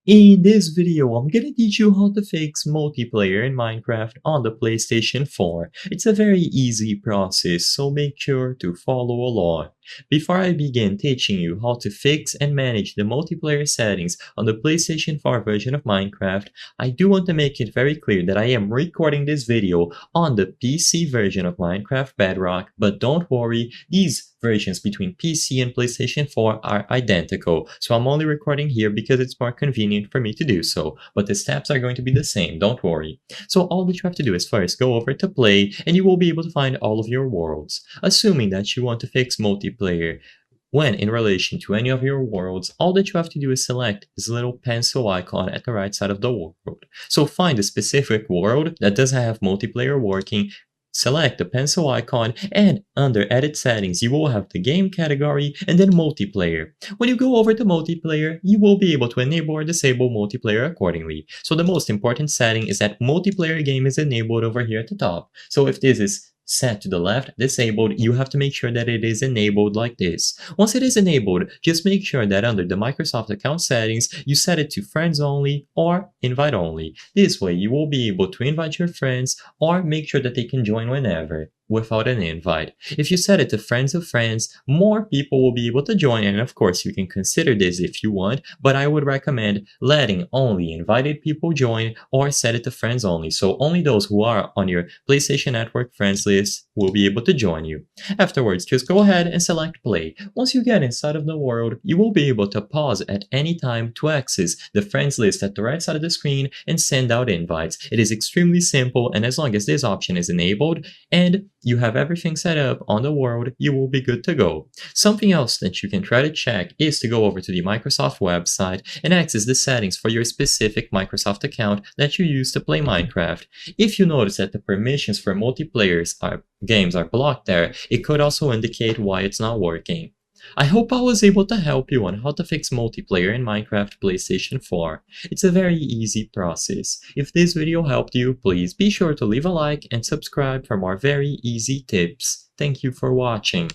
In this video, I'm gonna teach you how to fix multiplayer in Minecraft on the PlayStation 4. It's a very easy process, so make sure to follow along. Before I begin teaching you how to fix and manage the multiplayer settings on the PlayStation 4 version of Minecraft, I do want to make it very clear that I am recording this video on the PC version of Minecraft Bedrock, but don't worry, these versions between PC and PlayStation 4 are identical, so I'm only recording here because it's more convenient for me to do so, but the steps are going to be the same, don't worry. So all that you have to do is first go over to play and you will be able to find all of your worlds. Assuming that you want to fix multiplayer when in relation to any of your worlds, all that you have to do is select this little pencil icon at the right side of the world. So find a specific world that doesn't have multiplayer working, select the pencil icon, and under Edit Settings, you will have the game category and then multiplayer. When you go over to multiplayer, you will be able to enable or disable multiplayer accordingly. So the most important setting is that multiplayer game is enabled over here at the top. So if this is set to the left, disabled, you have to make sure that it is enabled like this. Once it is enabled, just make sure that under the Microsoft account settings, you set it to friends only or invite only. This way, you will be able to invite your friends or make sure that they can join whenever without an invite. If you set it to friends of friends, more people will be able to join, and of course you can consider this if you want, but I would recommend letting only invited people join or set it to friends only, so only those who are on your PlayStation Network friends list will be able to join you. Afterwards, just go ahead and select play. Once you get inside of the world, you will be able to pause at any time to access the friends list at the right side of the screen and send out invites. It is extremely simple, and as long as this option is enabled and you have everything set up on the world, you will be good to go. Something else that you can try to check is to go over to the Microsoft website and access the settings for your specific Microsoft account that you use to play Minecraft. If you notice that the permissions for games are blocked there, it could also indicate why it's not working. I hope I was able to help you on how to fix multiplayer in Minecraft PlayStation 4. It's a very easy process. If this video helped you, please be sure to leave a like and subscribe for more very easy tips. Thank you for watching.